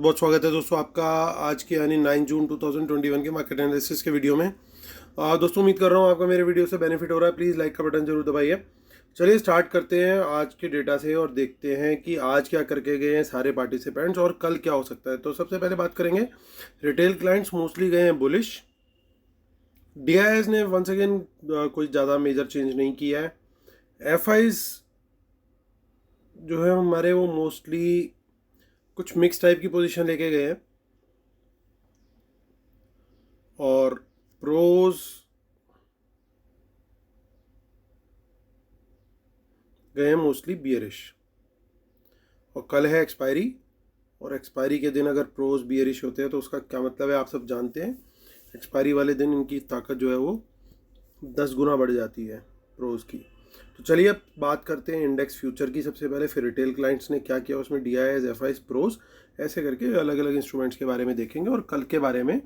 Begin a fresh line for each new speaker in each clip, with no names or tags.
बहुत स्वागत है दोस्तों आपका आज के यानी 9 जून 2021 के मार्केट एनालिसिस के वीडियो में। दोस्तों उम्मीद कर रहा हूँ आपका मेरे वीडियो से बेनिफिट हो रहा है। प्लीज़ लाइक का बटन जरूर दबाइए। चलिए स्टार्ट करते हैं आज के डेटा से और देखते हैं कि आज क्या करके गए हैं सारे पार्टिसिपेंट्स और कल क्या हो सकता है। तो सबसे पहले बात करेंगे, रिटेल क्लाइंट्स मोस्टली गए हैं बुलिश। डीआईएस ने वंस अगेन कोई ज़्यादा मेजर चेंज नहीं किया है। एफआईज जो है हमारे वो मोस्टली कुछ मिक्स टाइप की पोजीशन लेके गए हैं और प्रोज गए हैं मोस्टली बियरिश। और कल है एक्सपायरी, और एक्सपायरी के दिन अगर प्रोज बियरिश होते हैं तो उसका क्या मतलब है आप सब जानते हैं। एक्सपायरी वाले दिन इनकी ताकत जो है वो 10 गुना बढ़ जाती है प्रोज की। तो चलिए अब बात करते हैं इंडेक्स फ्यूचर की सबसे पहले, फिर रिटेल क्लाइंट्स ने क्या किया उसमें, डीआईएस, एफआईएस, प्रोज, ऐसे करके अलग अलग इंस्ट्रूमेंट्स के बारे में देखेंगे और कल के बारे में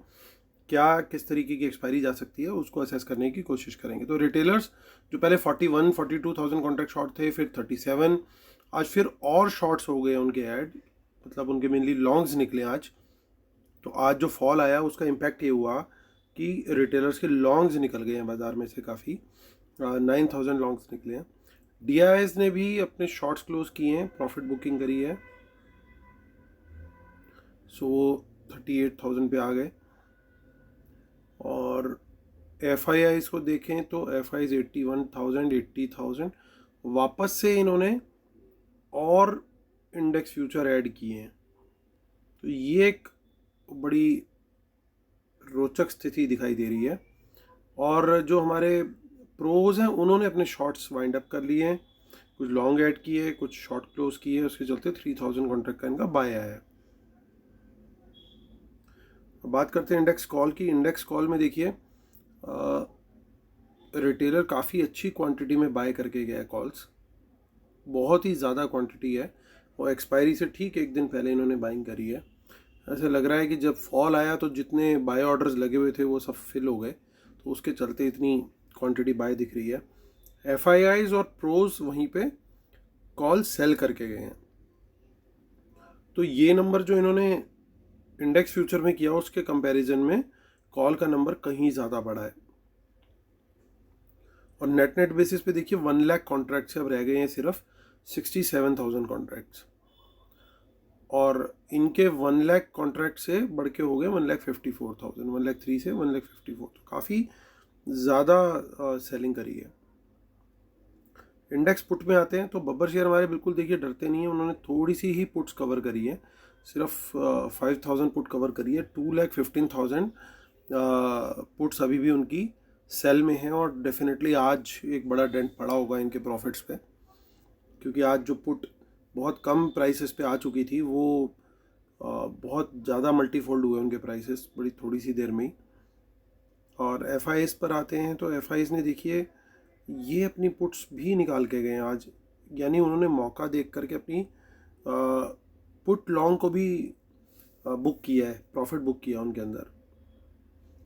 क्या किस तरीके की एक्सपायरी जा सकती है उसको असेस करने की कोशिश करेंगे। तो रिटेलर्स जो पहले 42,000 कॉन्ट्रैक्ट शॉर्ट थे, फिर 37, आज फिर और शॉर्ट्स हो गए उनके ऐड, मतलब उनके मेनली लॉन्ग्स निकले आज। तो आज जो फॉल आया उसका इम्पैक्ट ये हुआ कि रिटेलर्स के लॉन्ग्स निकल गए हैं बाज़ार में से काफ़ी, 9,000 लॉन्ग्स निकले हैं। डीआईएस ने भी अपने शॉर्ट्स क्लोज किए हैं, प्रॉफिट बुकिंग करी है, सो 38,000 पे आ गए। और एफ आई आईज को देखें तो एफ आईज 81,000, 80,000, वापस से इन्होंने और इंडेक्स फ्यूचर ऐड किए हैं। तो ये एक बड़ी रोचक स्थिति दिखाई दे रही है। और जो हमारे प्रोज हैं उन्होंने अपने शॉर्ट्स वाइंड अप कर लिए हैं, कुछ लॉन्ग ऐड किए, कुछ शॉर्ट क्लोज किए, उसके चलते 3,000 कॉन्ट्रैक्ट का इनका बाय आया है। बात करते हैं इंडेक्स कॉल की। इंडेक्स कॉल में देखिए रिटेलर काफ़ी अच्छी क्वांटिटी में बाय करके गया है कॉल्स, बहुत ही ज़्यादा क्वांटिटी है और एक्सपायरी से ठीक एक दिन पहले इन्होंने बाइंग करी है। ऐसा लग रहा है कि जब फॉल आया तो जितने बाय ऑर्डर्स लगे हुए थे वो सब फिल हो गए, तो उसके चलते इतनी क्वांटिटी बाय दिख रही है। एफ आई आईज और प्रोज वहीं पे कॉल सेल करके गए हैं। तो ये नंबर जो इन्होंने इंडेक्स फ्यूचर में किया उसके कंपैरिजन में कॉल का नंबर कहीं ज़्यादा बड़ा है। और नेट बेसिस पे देखिए 1 लाख कॉन्ट्रैक्ट से अब रह गए हैं सिर्फ 67,000 कॉन्ट्रैक्ट्स, और इनके 1 लाख कॉन्ट्रैक्ट से बढ़ के हो गए 1,54,000, 1,03,000 से 1,54,000, तो काफ़ी ज़्यादा सेलिंग करी है। इंडेक्स पुट में आते हैं तो बब्बर शेयर हमारे बिल्कुल देखिए डरते नहीं है, उन्होंने थोड़ी सी ही पुट्स कवर करी है, सिर्फ 5,000 पुट कवर करी है। 2,15,000 पुट्स अभी भी उनकी सेल में है और डेफिनेटली आज एक बड़ा डेंट पड़ा होगा इनके प्रॉफिट्स पे, क्योंकि आज जो पुट बहुत कम प्राइसेस पे आ चुकी थी वो बहुत ज़्यादा मल्टीफोल्ड हुए उनके प्राइसेस बड़ी थोड़ी सी देर में ही। और एफ पर आते हैं तो एफ ने देखिए ये अपनी पुट्स भी निकाल के गए हैं आज, यानी उन्होंने मौका देख करके अपनी पुट लॉन्ग को भी बुक किया है, प्रॉफिट बुक किया उनके अंदर।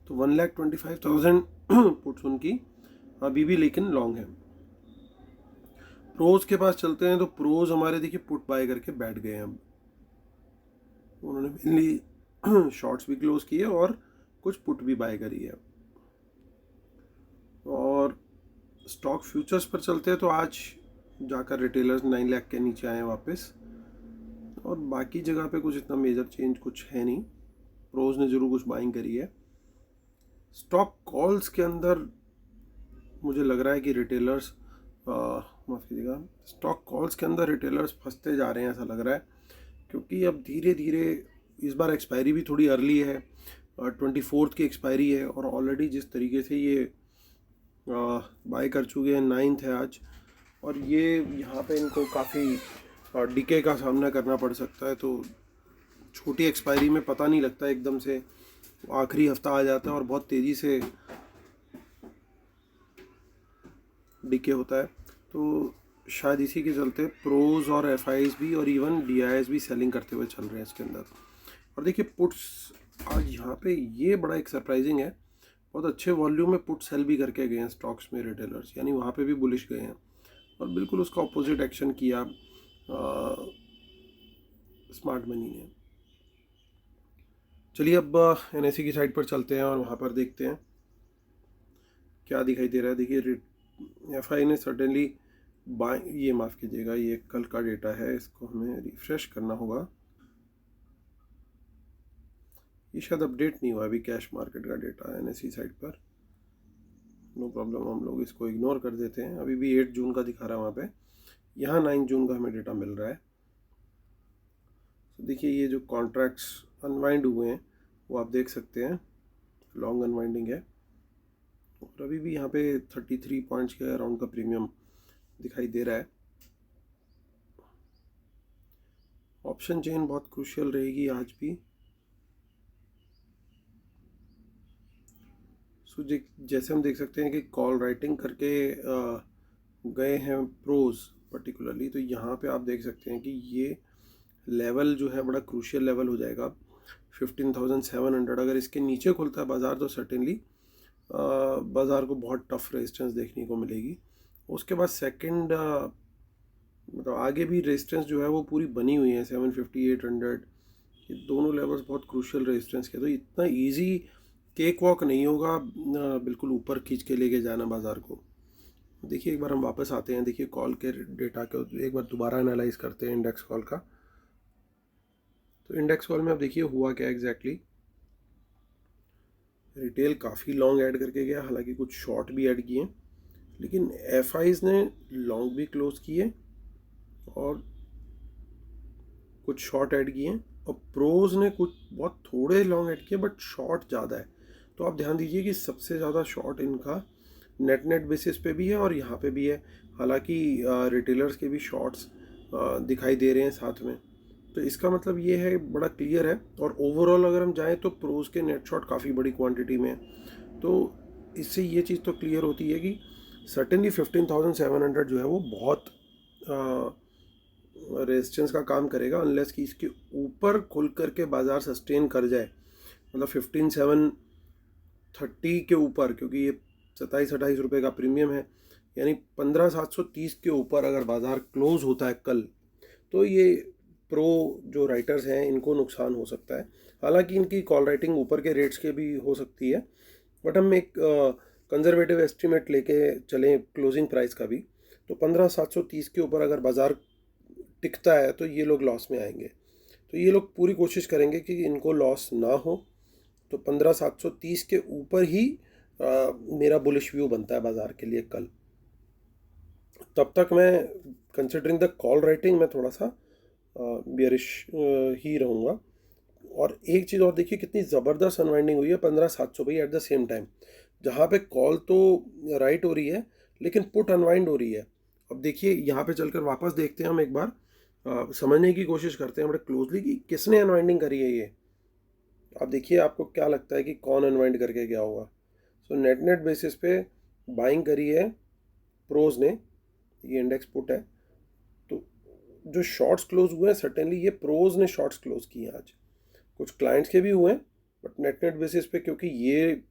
तो 1,25,000 पुट्स उनकी अभी भी लेकिन लॉन्ग है। प्रोज के पास चलते हैं तो प्रोज हमारे देखिए पुट बाय करके बैठ गए हैं। अब उन्होंने मेनली शॉर्ट्स भी क्लोज किए और कुछ पुट भी बाय करी है। और स्टॉक फ्यूचर्स पर चलते हैं तो आज जाकर रिटेलर्स 9 लाख के नीचे आए हैं वापस, और बाकी जगह पे कुछ इतना मेजर चेंज कुछ है नहीं। प्रोज ने जरूर कुछ बाइंग करी है। स्टॉक कॉल्स के अंदर मुझे लग रहा है कि रिटेलर्स माफ़ कीजिएगा, स्टॉक कॉल्स के अंदर रिटेलर्स फंसते जा रहे हैं ऐसा लग रहा है, क्योंकि अब धीरे धीरे इस बार एक्सपायरी भी थोड़ी अर्ली है, 24 की एक्सपायरी है और ऑलरेडी जिस तरीके से ये बाय कर चुके हैं, 9th है आज, और ये यहाँ पे इनको काफ़ी डिके का सामना करना पड़ सकता है। तो छोटी एक्सपायरी में पता नहीं लगता, एकदम से आखिरी हफ्ता आ जाता है और बहुत तेज़ी से डिके होता है। तो शायद इसी के चलते प्रोज और एफ भी और इवन डी भी सेलिंग करते हुए चल रहे हैं इसके अंदर। और देखिए पुट्स आज यहाँ पे ये बड़ा एक सरप्राइजिंग है, बहुत अच्छे वॉल्यूम में पुट सेल भी करके गए हैं स्टॉक्स में रिटेलर्स, यानी वहाँ पे भी बुलिश गए हैं। और बिल्कुल उसका ऑपोजिट एक्शन किया स्मार्ट मनी ने। चलिए अब NSE की साइट पर चलते हैं और वहाँ पर देखते हैं क्या दिखाई दे रहा है। देखिए FI ने सर्टेनली ये माफ़ कीजिएगा, ये कल का डेटा है, इसको हमें रिफ्रेश करना होगा। ये शायद अपडेट नहीं हुआ अभी कैश मार्केट का डेटा NSE साइट पर। नो प्रॉब्लम, हम लोग इसको इग्नोर कर देते हैं। अभी भी 8 जून का दिखा रहा है वहाँ पे, यहाँ 9 जून का हमें डेटा मिल रहा है। तो देखिए ये जो कॉन्ट्रैक्ट्स अनवाइंड हुए हैं वो आप देख सकते हैं, लॉन्ग अनवाइंडिंग है और अभी भी यहाँ पे 33 पॉइंट्स के अराउंड का प्रीमियम दिखाई दे रहा है। ऑप्शन चेन बहुत क्रूशियल रहेगी आज भी। सो जैसे हम देख सकते हैं कि कॉल राइटिंग करके गए हैं प्रोज पर्टिकुलरली, तो यहाँ पे आप देख सकते हैं कि ये लेवल जो है बड़ा क्रूशियल लेवल हो जाएगा 15,700। अगर इसके नीचे खुलता है बाज़ार तो सर्टेनली बाज़ार को बहुत टफ रेजिस्टेंस देखने को मिलेगी। उसके बाद सेकंड मतलब आगे भी रेजिस्टेंस जो है वो पूरी बनी हुई है 750, 800, ये दोनों लेवल्स बहुत क्रूशियल रेजिस्टेंस के। तो इतना इजी केक वॉक नहीं होगा बिल्कुल ऊपर खींच के लेके जाना बाज़ार को। देखिए एक बार हम वापस आते हैं, देखिए कॉल के डेटा को एक बार दोबारा एनालाइज करते हैं इंडेक्स कॉल का। तो इंडेक्स कॉल में अब देखिए हुआ क्या एग्जैक्टली। रिटेल काफ़ी लॉन्ग ऐड करके गया, हालांकि कुछ शॉर्ट भी ऐड किए, लेकिन FIs ने लॉन्ग भी क्लोज किए और कुछ शॉर्ट ऐड किए और प्रोज ने कुछ बहुत थोड़े लॉन्ग ऐड किए बट शॉर्ट ज़्यादा है। तो आप ध्यान दीजिए कि सबसे ज़्यादा शॉर्ट इनका नेट बेसिस पे भी है और यहाँ पे भी है। हालांकि रिटेलर्स के भी शॉर्ट्स दिखाई दे रहे हैं साथ में। तो इसका मतलब ये है, बड़ा क्लियर है। और ओवरऑल अगर हम जाएँ तो प्रोज के नेट शॉर्ट काफ़ी बड़ी क्वांटिटी में है। तो इससे ये चीज़ तो क्लियर होती है कि सर्टेनली 15,700 जो है वो बहुत रेजिस्टेंस का काम करेगा, अनलेस कि इसके ऊपर खुल करके बाज़ार सस्टेन कर जाए। मतलब 15,730 के ऊपर, क्योंकि ये 27-28 रुपये का प्रीमियम है, यानी 15,730 के ऊपर अगर बाज़ार क्लोज होता है कल, तो ये प्रो जो राइटर्स हैं इनको नुकसान हो सकता है। हालांकि इनकी कॉल राइटिंग ऊपर के रेट्स के भी हो सकती है, बट हम एक कंजर्वेटिव एस्टिमेट लेके चलें क्लोजिंग प्राइस का भी, तो 15,730 के ऊपर अगर बाज़ार टिकता है तो ये लोग लॉस में आएंगे। तो ये लोग पूरी कोशिश करेंगे कि इनको लॉस ना हो। तो 15,730 के ऊपर ही मेरा बुलिश व्यू बनता है बाज़ार के लिए कल। तब तक मैं कंसिडरिंग द कॉल राइटिंग में थोड़ा सा बियरिश ही रहूँगा। और एक चीज़ और देखिए कितनी ज़बरदस्त अनवाइंडिंग हुई है 15,700 पे एट द सेम टाइम, जहाँ पे कॉल तो राइट हो रही है लेकिन पुट अनवाइंड हो रही है। अब देखिए यहाँ पे चलकर वापस देखते हैं हम एक बार, समझने की कोशिश करते हैं बड़े क्लोजली कि किसने अनवाइंडिंग करी है ये। आप देखिए आपको क्या लगता है कि कौन अनवाइंड करके गया होगा। सो नेट बेसिस पे बाइंग करी है प्रोज ने, ये इंडेक्स पुट है। तो जो शॉर्ट्स क्लोज हुए हैं सर्टेनली ये प्रोज ने शॉर्ट्स क्लोज किए हैं आज। कुछ क्लाइंट्स के भी हुए हैं बट नेट बेसिस पे क्योंकि ये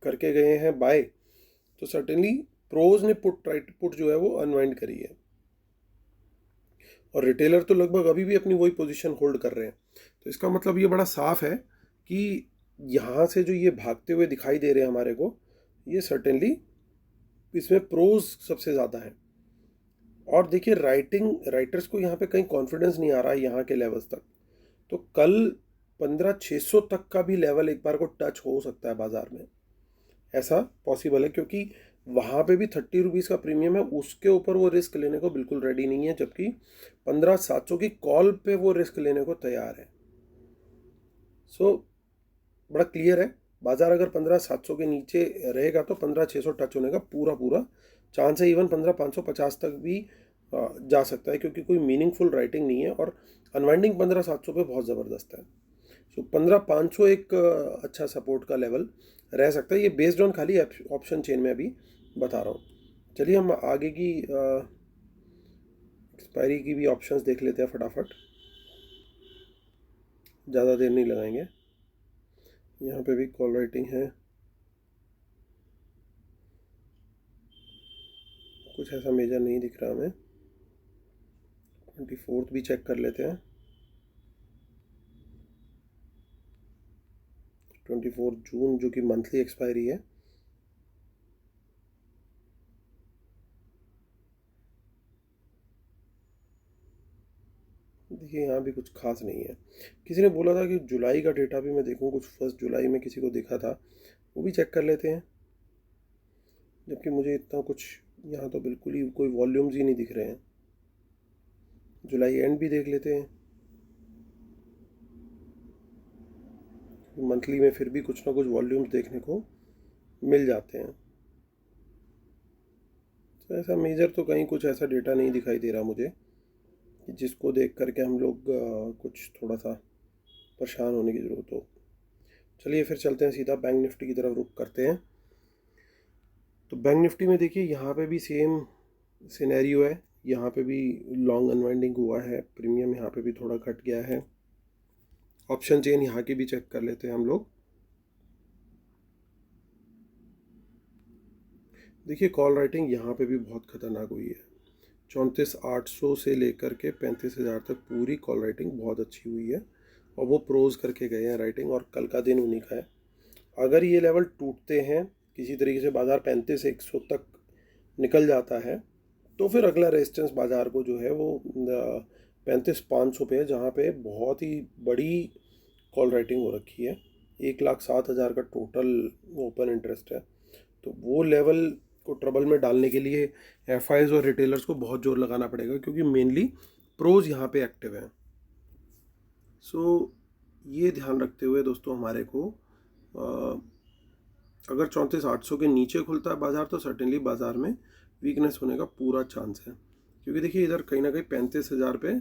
करके गए हैं बाय, तो सर्टेनली प्रोज ने पुट जो है वो अनवाइंड करी है। और रिटेलर तो लगभग अभी भी अपनी वही पोजीशन होल्ड कर रहे हैं। तो इसका मतलब ये बड़ा साफ है कि यहाँ से जो ये भागते हुए दिखाई दे रहे हैं हमारे को, ये सर्टेनली इसमें प्रोज सबसे ज़्यादा है। और देखिए राइटर्स को यहाँ पे कहीं कॉन्फिडेंस नहीं आ रहा है यहाँ के लेवल्स तक। तो कल 15,600 तक का भी लेवल एक बार को टच हो सकता है बाज़ार में, ऐसा पॉसिबल है, क्योंकि वहाँ पे भी 30 रुपीज़ का प्रीमियम है, उसके ऊपर वो रिस्क लेने को बिल्कुल रेडी नहीं है, जबकि 15,700 की कॉल पे वो रिस्क लेने को तैयार है। सो बड़ा क्लियर है, बाज़ार अगर 15,700 के नीचे रहेगा तो 15,600 टच होने का पूरा पूरा चांस है। इवन 15,550 तक भी जा सकता है, क्योंकि कोई मीनिंगफुल राइटिंग नहीं है और अनवाइंडिंग 15,700 पे बहुत ज़बरदस्त है। सो 15,500 एक अच्छा सपोर्ट का लेवल रह सकता है। ये बेस्ड ऑन खाली ऑप्शन चेन में अभी बता रहा हूँ। चलिए हम आगे की एक्सपायरी की भी ऑप्शंस देख लेते हैं फटाफट, ज़्यादा देर नहीं लगाएंगे। यहाँ पे भी कॉल राइटिंग है, कुछ ऐसा मेजर नहीं दिख रहा हमें। 24 भी चेक कर लेते हैं। 24 जून जो कि मंथली एक्सपायरी है। देखिए यहाँ भी कुछ खास नहीं है। किसी ने बोला था कि जुलाई का डेटा भी मैं देखूँ, कुछ 1 जुलाई में किसी को देखा था, वो भी चेक कर लेते हैं। जबकि मुझे इतना कुछ यहाँ तो बिल्कुल ही कोई वॉल्यूम्स ही नहीं दिख रहे हैं। जुलाई एंड भी देख लेते हैं, मंथली में फिर भी कुछ ना कुछ वॉल्यूम्स देखने को मिल जाते हैं। तो ऐसा मेजर तो कहीं कुछ ऐसा डेटा नहीं दिखाई दे रहा मुझे कि जिसको देख करके हम लोग कुछ थोड़ा सा परेशान होने की ज़रूरत हो। चलिए फिर चलते हैं, सीधा बैंक निफ्टी की तरफ रुख करते हैं। तो बैंक निफ्टी में देखिए यहाँ पे भी सेम सिनेरियो है। यहाँ पे भी लॉन्ग अनवाइंडिंग हुआ है, प्रीमियम यहाँ पे भी थोड़ा घट गया है। ऑप्शन चेन यहाँ की भी चेक कर लेते हैं हम लोग। देखिए कॉल राइटिंग यहाँ पे भी बहुत खतरनाक हुई है। 34,800 से लेकर के 35,000 तक पूरी कॉल राइटिंग बहुत अच्छी हुई है, और वो प्रोज करके गए हैं राइटिंग, और कल का दिन उन्हीं का है। अगर ये लेवल टूटते हैं किसी तरीके से, बाज़ार 35,100 तक निकल जाता है, तो फिर अगला रेजिस्टेंस बाज़ार को जो है वो 35,500 पे है, जहाँ पे बहुत ही बड़ी कॉल राइटिंग हो रखी है। 1,07,000 का टोटल ओपन इंटरेस्ट है। तो वो लेवल को ट्रबल में डालने के लिए एफआईज और रिटेलर्स को बहुत जोर लगाना पड़ेगा, क्योंकि मेनली प्रोज यहाँ पे एक्टिव हैं। सो ये ध्यान रखते हुए दोस्तों हमारे को अगर 34,800 के नीचे खुलता है बाज़ार, तो सर्टेनली बाज़ार में वीकनेस होने का पूरा चांस है। क्योंकि देखिए इधर कहीं ना कहीं 35,000 पे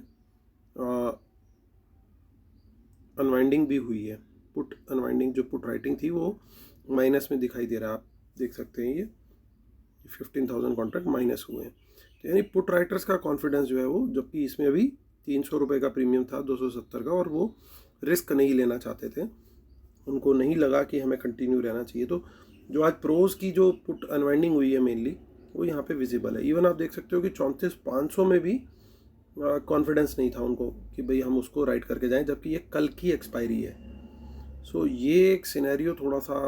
अनवाइंडिंग भी हुई है। पुट अनवाइंडिंग जो पुट राइटिंग थी वो माइनस में दिखाई दे रहा है, आप देख सकते हैं। ये 15,000 कॉन्ट्रैक्ट माइनस हुए हैं। तो यानी पुट राइटर्स का कॉन्फिडेंस जो है वो, जबकि इसमें अभी 300 रुपये का प्रीमियम था 270 का, और वो रिस्क नहीं लेना चाहते थे, उनको नहीं लगा कि हमें कंटिन्यू रहना चाहिए। तो जो आज प्रोज की जो पुट अनवाइंडिंग हुई है मेनली, वो यहाँ पे विजिबल है। इवन आप देख सकते हो कि 34,500 में भी कॉन्फिडेंस नहीं था उनको कि भाई हम उसको राइट करके जाएं, जबकि ये कल की एक्सपायरी है। सो ये एक सिनेरियो थोड़ा सा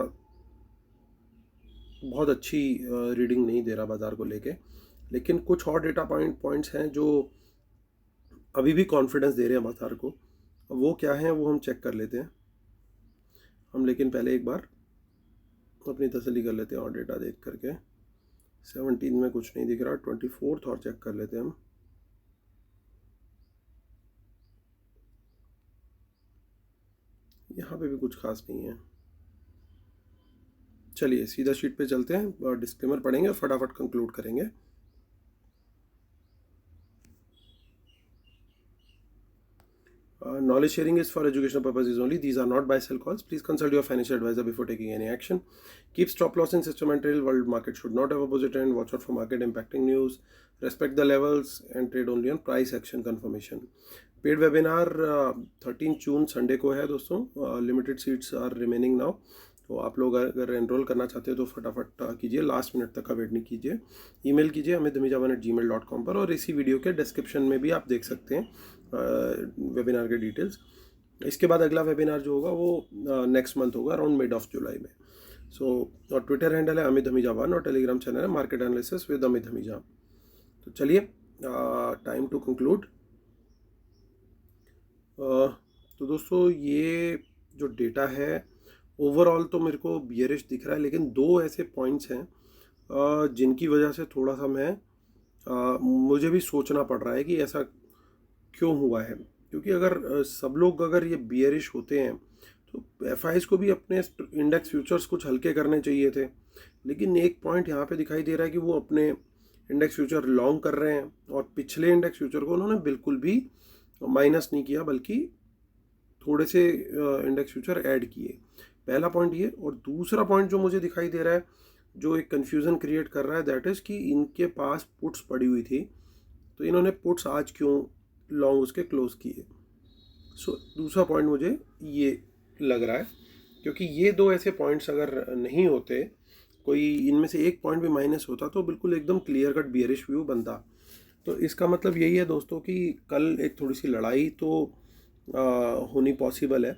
बहुत अच्छी रीडिंग नहीं दे रहा बाज़ार को लेके। लेकिन कुछ और डेटा पॉइंट्स हैं जो अभी भी कॉन्फिडेंस दे रहे हैं बाज़ार को। वो क्या है वो हम चेक कर लेते हैं हम, लेकिन पहले एक बार अपनी तसल्ली कर लेते हैं और डेटा देख करके। 17 में कुछ नहीं दिख रहा, 24 और चेक कर लेते हैं हम। यहाँ पे भी कुछ खास नहीं है। चलिए सीधा शीट पे चलते हैं और डिस्क्लेमर पढ़ेंगे और फटाफट कंक्लूड करेंगे। Knowledge sharing is for educational purposes only. These are not buy sell calls. Please consult your financial advisor before taking any action. Keep stop loss in system and trail. World market should not have opposite trend. Watch out for market impacting news. Respect the levels and trade only on price action confirmation. Paid webinar 13 June Sunday को है दोस्तों। Limited seats are remaining now. तो आप लोग अगर enrol करना चाहते हो तो फटाफट कीजिए, लास्ट मिनट तक का वेट नहीं कीजिए। ईमेल कीजिए हमें dhamija1@gmail.com पर, और इसी वीडियो के डिस्क्रिप्शन में भी आप देख सकते हैं वेबिनार के डिटेल्स। इसके बाद अगला वेबिनार जो होगा वो नेक्स्ट मंथ होगा, अराउंड मिड ऑफ जुलाई में। सो और ट्विटर हैंडल है अमित धमीजा1 और टेलीग्राम चैनल है market analysis with Amit Dhamija. तो चलिए टाइम टू कंक्लूड। तो दोस्तों ये जो डेटा है ओवरऑल तो मेरे को बियरिश दिख रहा है, लेकिन दो ऐसे पॉइंट्स हैं जिनकी वजह से थोड़ा सा मुझे भी सोचना पड़ रहा है कि ऐसा क्यों हुआ है। क्योंकि अगर सब लोग अगर ये बियरिश होते हैं तो एफआईज को भी अपने इंडेक्स फ्यूचर्स कुछ हल्के करने चाहिए थे। लेकिन एक पॉइंट यहाँ पे दिखाई दे रहा है कि वो अपने इंडेक्स फ्यूचर लॉन्ग कर रहे हैं, और पिछले इंडेक्स फ्यूचर को उन्होंने बिल्कुल भी माइनस नहीं किया, बल्कि थोड़े से इंडेक्स फ्यूचर ऐड किए। पहला पॉइंट ये। और दूसरा पॉइंट जो मुझे दिखाई दे रहा है जो एक कन्फ्यूज़न क्रिएट कर रहा है, दैट इज़ कि इनके पास पुट्स पड़ी हुई थी, तो इन्होंने पुट्स आज क्यों लॉन्ग उसके क्लोज किए। सो दूसरा पॉइंट मुझे ये लग रहा है, क्योंकि ये दो ऐसे पॉइंट्स अगर नहीं होते, कोई इनमें से एक पॉइंट भी माइनस होता, तो बिल्कुल एकदम क्लियर कट बियरिश व्यू बनता। तो इसका मतलब यही है दोस्तों कि कल एक थोड़ी सी लड़ाई तो होनी पॉसिबल है,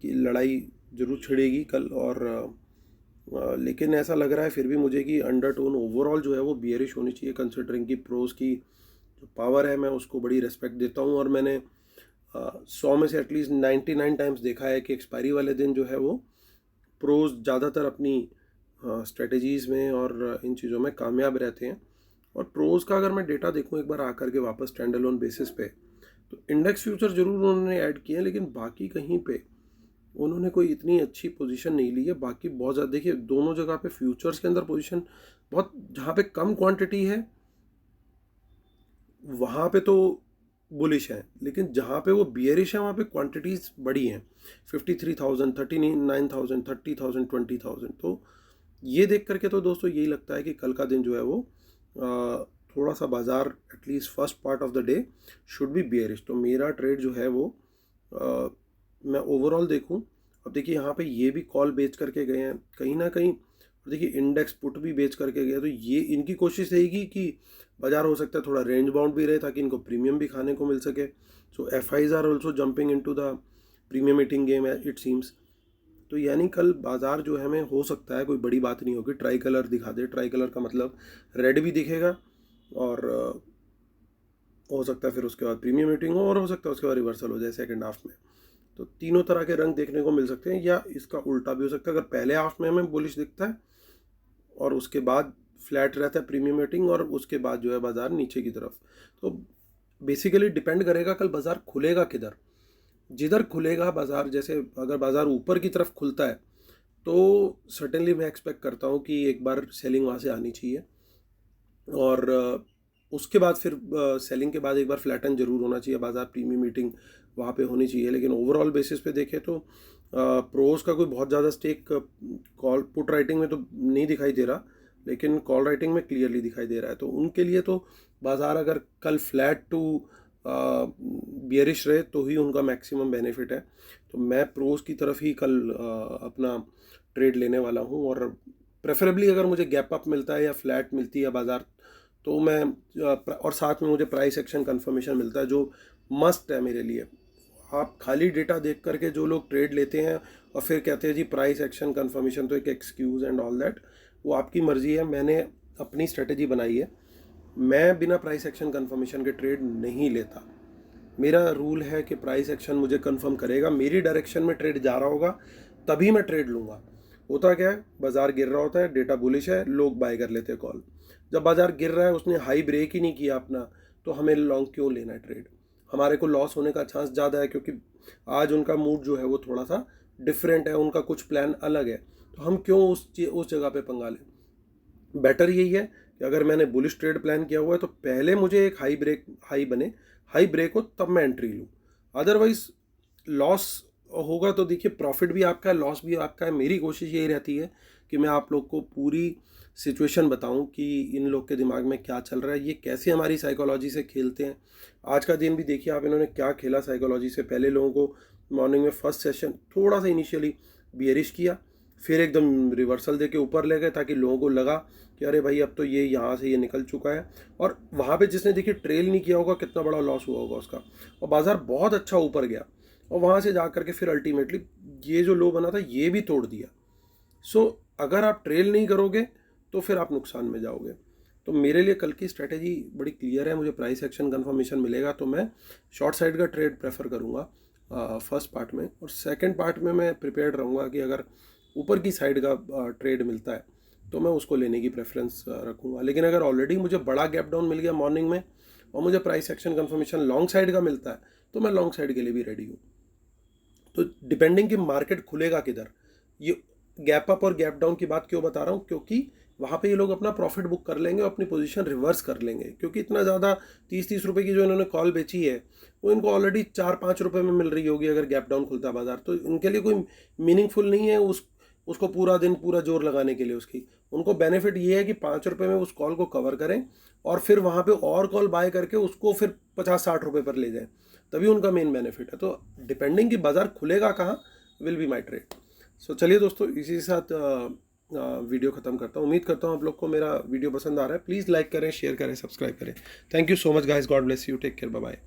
कि लड़ाई ज़रूर छिड़ेगी कल, और लेकिन ऐसा लग रहा है फिर भी मुझे कि अंडरटोन ओवरऑल जो है वो बियरिश होनी चाहिए, कंसिडरिंग कि प्रोज की जो पावर है मैं उसको बड़ी रिस्पेक्ट देता हूँ। और मैंने 100 में से एटलीस्ट 99 टाइम्स देखा है कि एक्सपायरी वाले दिन जो है वो प्रोज ज़्यादातर अपनी स्ट्रेटजीज़ में और इन चीज़ों में कामयाब रहते हैं। और प्रोज का अगर मैं डेटा देखूँ एक बार आकर के वापस स्टैंड अलोन बेसिस पे, तो इंडेक्स फ्यूचर ज़रूर उन्होंने ऐड किए हैं, लेकिन बाकी कहीं पे उन्होंने कोई इतनी अच्छी पोजीशन नहीं ली है। बाकी बहुत ज़्यादा देखिए दोनों जगह पे फ्यूचर्स के अंदर पोजीशन बहुत, जहाँ पे कम क्वांटिटी है वहाँ पे तो बुलिश है, लेकिन जहाँ पे वो बियरिश है वहाँ पे क्वांटिटीज़ बड़ी हैं, 53,000, 39,000, 30,000, 20,000। तो ये देख करके तो दोस्तों यही लगता है कि कल का दिन जो है वो थोड़ा सा बाज़ार at least first part of the day should be bearish. तो मेरा ट्रेड जो है वो मैं ओवरऑल देखूं, अब देखिए यहाँ पे ये भी कॉल बेच करके गए हैं कहीं ना कहीं, और देखिए इंडेक्स पुट भी बेच करके गए, तो ये इनकी कोशिश रहेगी कि बाजार हो सकता है थोड़ा रेंज बाउंड भी रहे ताकि इनको प्रीमियम भी खाने को मिल सके। So FIs are also jumping into the premium eating game it seems. तो यानी कल बाजार जो है हमें हो सकता है कोई बड़ी बात नहीं होगी, ट्राई कलर दिखा दे। ट्राई कलर का मतलब रेड भी दिखेगा, और हो सकता है फिर उसके बाद प्रीमियम मीटिंग हो, और हो सकता है उसके बाद रिवर्सल हो जाए सेकंड हाफ में। तो तीनों तरह के रंग देखने को मिल सकते हैं, या इसका उल्टा भी हो सकता है। अगर पहले हाफ में हमें बुलिश दिखता है और उसके बाद फ्लैट रहता है प्रीमियम मीटिंग, और उसके बाद जो है बाजार नीचे की तरफ, तो बेसिकली डिपेंड करेगा कल बाजार खुलेगा किधर। जिधर खुलेगा बाजार, जैसे अगर बाजार ऊपर की तरफ खुलता है तो सर्टेनली मैं एक्सपेक्ट करता हूँ कि एक बार सेलिंग वहाँ से आनी चाहिए, और उसके बाद फिर सेलिंग के बाद एक बार फ्लैटन जरूर होना चाहिए बाजार, प्रीमियम मीटिंग वहाँ पे होनी चाहिए। लेकिन ओवरऑल बेसिस पे देखें तो प्रोज का कोई बहुत ज़्यादा स्टेक कॉल पुट राइटिंग में तो नहीं दिखाई दे रहा, लेकिन कॉल राइटिंग में क्लियरली दिखाई दे रहा है। तो उनके लिए तो बाजार अगर कल फ्लैट टू बियरिश रहे तो ही उनका मैक्सिमम बेनिफिट है। तो मैं प्रोज की तरफ ही कल अपना ट्रेड लेने वाला हूँ, और प्रेफरेबली अगर मुझे गैप अप मिलता है या फ्लैट मिलती है बाजार, तो मैं और साथ में मुझे प्राइस एक्शन कंफर्मेशन मिलता है जो मस्ट है मेरे लिए। आप खाली डेटा देख करके जो लोग ट्रेड लेते हैं और फिर कहते हैं जी प्राइस एक्शन कंफर्मेशन तो एक एक्सक्यूज़ एंड ऑल दैट, वो आपकी मर्ज़ी है। मैंने अपनी स्ट्रेटजी बनाई है, मैं बिना प्राइस एक्शन कंफर्मेशन के ट्रेड नहीं लेता। मेरा रूल है कि प्राइस एक्शन मुझे कंफर्म करेगा, मेरी डायरेक्शन में ट्रेड जा रहा होगा तभी मैं ट्रेड लूँगा। होता क्या है, बाजार गिर रहा होता है, डेटा बुलिश है, लोग बाय कर लेते हैं कॉल। जब बाजार गिर रहा है, उसने हाई ब्रेक ही नहीं किया अपना, तो हमें लॉन्ग क्यों लेना है ट्रेड? हमारे को लॉस होने का चांस ज़्यादा है, क्योंकि आज उनका मूड जो है वो थोड़ा सा डिफरेंट है, उनका कुछ प्लान अलग है। तो हम क्यों उस जगह पे पंगा लें? बेटर यही है कि अगर मैंने बुलिश ट्रेड प्लान किया हुआ है तो पहले मुझे एक हाई बने, हाई ब्रेक हो तब मैं एंट्री लूँ। अदरवाइज लॉस होगा तो देखिए प्रॉफिट भी आपका है, लॉस भी आपका है। मेरी कोशिश यही रहती है कि मैं आप लोग को पूरी सिचुएशन बताऊं कि इन लोग के दिमाग में क्या चल रहा है, ये कैसे हमारी साइकोलॉजी से खेलते हैं। आज का दिन भी देखिए आप, इन्होंने क्या खेला साइकोलॉजी से। पहले लोगों को मॉर्निंग में फर्स्ट सेशन थोड़ा सा इनिशियली बियरिश किया, फिर एकदम रिवर्सल दे के ऊपर ले गए ताकि लोगों को लगा कि अरे भाई अब तो ये यहाँ से ये निकल चुका है। और वहाँ पे जिसने देखिए ट्रेल नहीं किया होगा कितना बड़ा लॉस हुआ होगा उसका, और बाजार बहुत अच्छा ऊपर गया, और वहाँ से जा करके फिर अल्टीमेटली ये जो लो बना था ये भी तोड़ दिया। सो अगर आप ट्रेल नहीं करोगे तो फिर आप नुकसान में जाओगे। तो मेरे लिए कल की स्ट्रैटेजी बड़ी क्लियर है, मुझे प्राइस एक्शन कंफर्मेशन मिलेगा तो मैं शॉर्ट साइड का ट्रेड प्रेफर करूँगा फर्स्ट पार्ट में, और सेकंड पार्ट में मैं प्रिपेयर्ड रहूँगा कि अगर ऊपर की साइड का ट्रेड मिलता है तो मैं उसको लेने की प्रेफरेंस रखूँगा। लेकिन अगर ऑलरेडी मुझे बड़ा गैप डाउन मिल गया मॉर्निंग में और मुझे price action confirmation long side का मिलता है तो मैं लॉन्ग साइड के लिए भी रेडी हूँ। तो डिपेंडिंग कि मार्केट खुलेगा किधर, ये गैप अप और गैप डाउन की बात क्यों बता रहा हूँ, क्योंकि वहाँ पे ये लोग अपना प्रॉफिट बुक कर लेंगे और अपनी पोजीशन रिवर्स कर लेंगे। क्योंकि इतना ज़्यादा 30-30 रुपये की जो इन्होंने कॉल बेची है वो इनको ऑलरेडी 4-5 रुपये में मिल रही होगी अगर गैप डाउन खुलता है बाजार। तो इनके लिए कोई मीनिंगफुल नहीं है उसको पूरा दिन पूरा जोर लगाने के लिए। उसकी उनको बेनिफिट ये है कि 5 रुपये में उस कॉल को कवर करें और फिर वहाँ पे और कॉल बाय करके उसको फिर 50-60 रुपये पर ले जाएं, तभी उनका मेन बेनिफिट है। तो डिपेंडिंग कि बाजार खुलेगा कहाँ विल बी माई ट्रेड। सो चलिए दोस्तों, इसी के साथ वीडियो ख़त्म करता हूँ। उम्मीद करता हूँ आप लोग को मेरा वीडियो पसंद आ रहा है। प्लीज़ लाइक करें, शेयर करें, सब्सक्राइब करें। Thank you so much guys, god bless you, take care, bye bye.